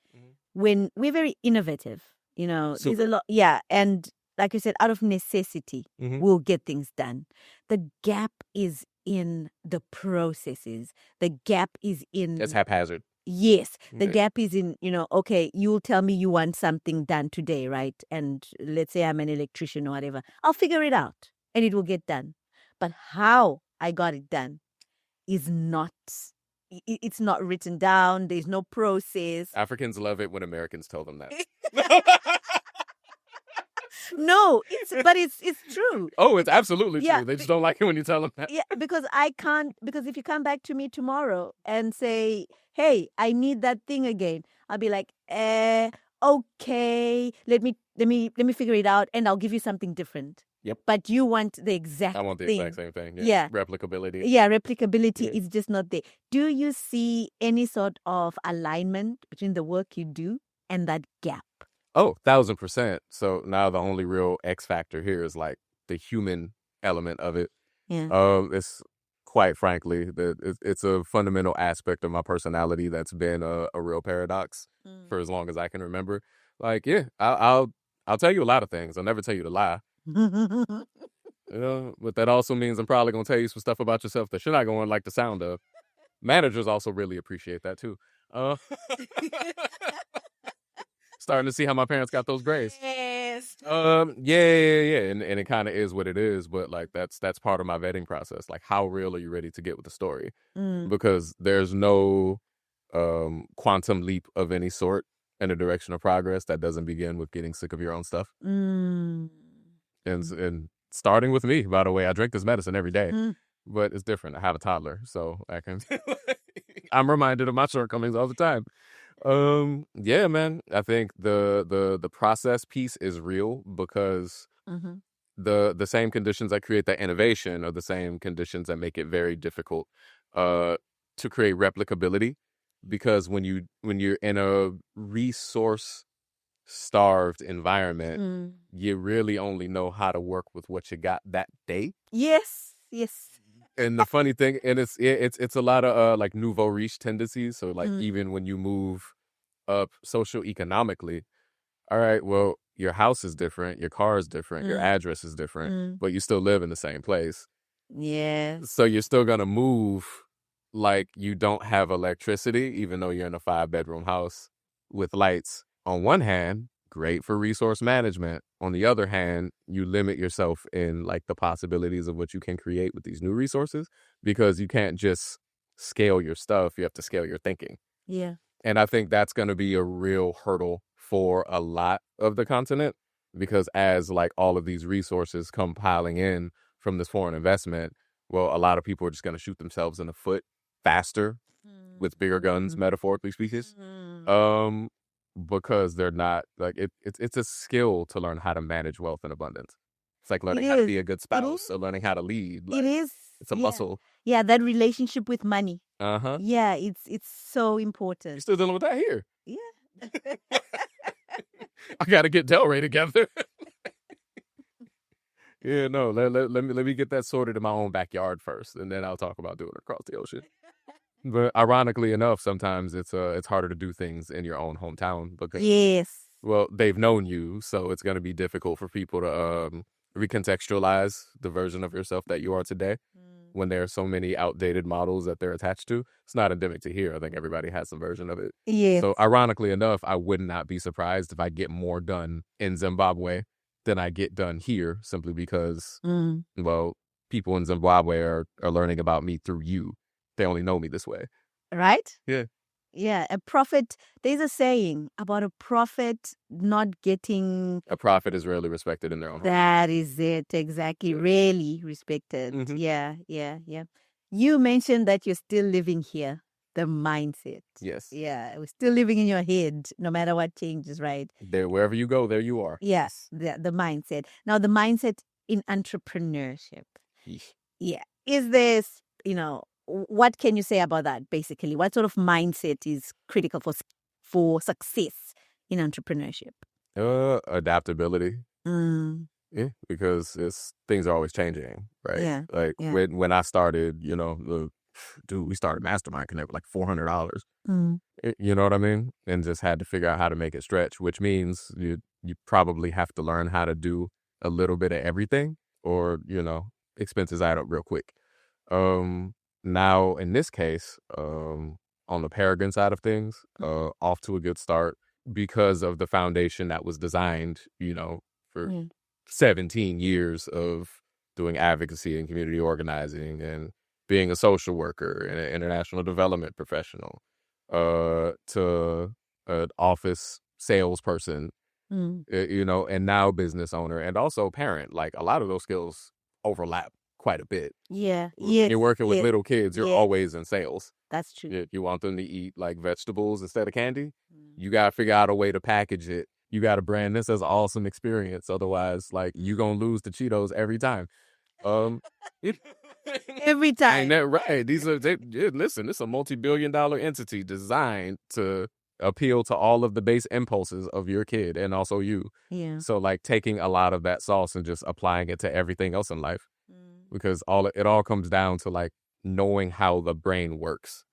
when we're very innovative, there's a lot. Yeah. And like you said, out of necessity, we'll get things done. The gap is in the processes. The gap is in... It's haphazard. Yes. The gap is in, okay, you'll tell me you want something done today, right? And let's say I'm an electrician or whatever. I'll figure it out and it will get done. But how I got it done is not... It's not written down. There's no process. Africans love it when Americans tell them that. No, it's true. Oh, it's absolutely true. They just don't like it when you tell them that. Yeah, because if you come back to me tomorrow and say, hey, I need that thing again, I'll be like, okay, let me figure it out and I'll give you something different. Yep. But you want the exact thing. I want the exact same thing. Yeah. Replicability. Yeah, replicability is just not there. Do you see any sort of alignment between the work you do and that gap? Oh, 1,000%. So now the only real X factor here is like the human element of it. Yeah. It's quite frankly, it's a fundamental aspect of my personality that's been a real paradox for as long as I can remember. Like, yeah, I'll tell you a lot of things. I'll never tell you to lie. But that also means I'm probably going to tell you some stuff about yourself that you're not going to like the sound of. Managers also really appreciate that too. Starting to see how my parents got those grades. Yes. Yeah. And it kind of is what it is, but like that's part of my vetting process. Like, how real are you ready to get with the story? Because there's no quantum leap of any sort in the direction of progress that doesn't begin with getting sick of your own stuff. And starting with me, by the way, I drink this medicine every day, but it's different. I have a toddler, so I'm reminded of my shortcomings all the time. Yeah, man. I think the process piece is real because the same conditions that create that innovation are the same conditions that make it very difficult to create replicability. Because when you're in a resource starved environment, you really only know how to work with what you got that day. Yes. And the funny thing, and it's a lot of like nouveau riche tendencies. So like even when you move up socioeconomically, all right, well, your house is different, your car is different, your address is different, but you still live in the same place. Yes. So you're still going to move like you don't have electricity, even though you're in a 5-bedroom house with lights. On one hand, great for resource management. On the other hand, you limit yourself in like the possibilities of what you can create with these new resources, because you can't just scale your stuff. You have to scale your thinking. Yeah. And I think that's going to be a real hurdle for a lot of the continent, because as like all of these resources come piling in from this foreign investment, well, a lot of people are just going to shoot themselves in the foot faster with bigger guns, metaphorically speaking, because they're not like it's a skill to learn how to manage wealth and abundance. It's like learning how to be a good spouse or learning how to lead. Like, it is. it's a muscle. Yeah, that relationship with money. Uh-huh. Yeah, it's so important. You're still dealing with that here. Yeah. I gotta get Delray together. Yeah, no, let me get that sorted in my own backyard first, and then I'll talk about doing it across the ocean. But ironically enough, sometimes it's harder to do things in your own hometown because Yes. well, they've known you, so it's gonna be difficult for people to recontextualize the version of yourself that you are today when there are so many outdated models that they're attached to. It's not endemic to here. I think everybody has some version of it. Yes. So ironically enough, I would not be surprised if I get more done in Zimbabwe than I get done here, simply because, well, people in Zimbabwe are learning about me through you. They only know me this way. Right? Yeah. Yeah, a prophet, there's a saying about a prophet not getting... A prophet is rarely respected in their own home. That is it, exactly. Rarely respected. Yeah. You mentioned that you're still living here. The mindset. Yes. Yeah, we're still living in your head, no matter what changes, right? There, wherever you go, there you are. Yes, the mindset. Now, the mindset in entrepreneurship. Yeesh. Yeah. Is this, what can you say about that, basically? What sort of mindset is critical for success in entrepreneurship? Adaptability. Yeah, because things are always changing, right? Yeah. Like when I started, we started Mastermind Connect with like $400. You know what I mean? And just had to figure out how to make it stretch, which means you probably have to learn how to do a little bit of everything, or expenses add up real quick. Now in this case, on the Peregrine side of things, off to a good start because of the foundation that was designed, for 17 years of doing advocacy and community organizing and being a social worker and an international development professional, to an office salesperson, and now business owner and also parent. Like a lot of those skills overlap quite a bit. Yeah. When you're working with little kids, you're always in sales. That's true. You want them to eat like vegetables instead of candy. You got to figure out a way to package it. You got to brand this as an awesome experience. Otherwise, like, you going to lose the Cheetos every time. Every time. Ain't that right? Listen, it's a multi-billion-dollar entity designed to appeal to all of the base impulses of your kid and also you. Yeah. So like taking a lot of that sauce and just applying it to everything else in life, because it all comes down to like knowing how the brain works.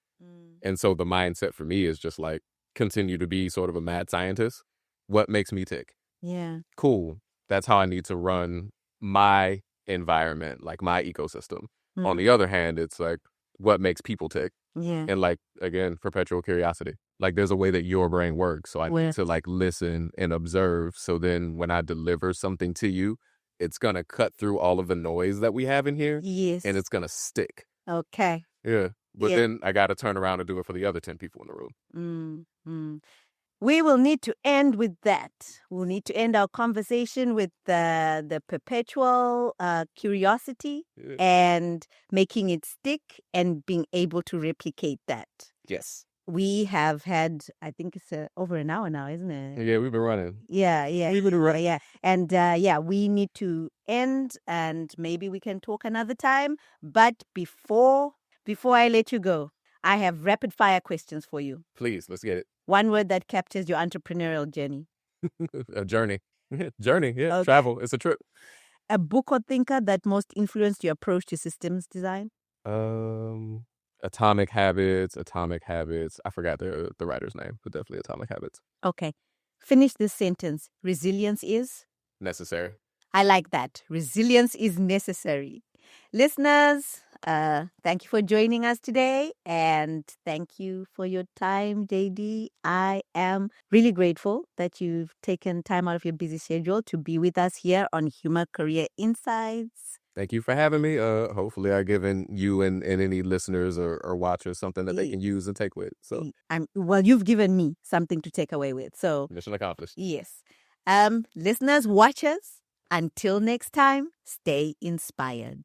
And so the mindset for me is just like continue to be sort of a mad scientist. What makes me tick? Yeah. Cool. That's how I need to run my environment, like my ecosystem. On the other hand, it's like what makes people tick. Yeah. And like, again, perpetual curiosity. Like there's a way that your brain works. So I need to like listen and observe. So then when I deliver something to you, it's going to cut through all of the noise that we have in here. Yes. And it's going to stick. Okay. Yeah. But then I got to turn around and do it for the other 10 people in the room. We will need to end with that. We'll need to end our conversation with the perpetual curiosity and making it stick and being able to replicate that. Yes. We have had, I think it's over an hour now, isn't it? Yeah, we've been running. Yeah. We've been running. Yeah. And we need to end, and maybe we can talk another time. But before I let you go, I have rapid fire questions for you. Please, let's get it. One word that captures your entrepreneurial journey. A journey. Journey, yeah. Okay. Travel. It's a trip. A book or thinker that most influenced your approach to systems design? Atomic Habits. I forgot the writer's name, but definitely Atomic Habits. Okay. Finish this sentence. Resilience is? Necessary. I like that. Resilience is necessary. Listeners, thank you for joining us today. And thank you for your time, JD. I am really grateful that you've taken time out of your busy schedule to be with us here on Humor Career Insights. Thank you for having me. Hopefully I've given you and any listeners or watchers something that they can use and take with. So Well, you've given me something to take away with. So mission accomplished. yes. Listeners, watchers, until next time, stay inspired.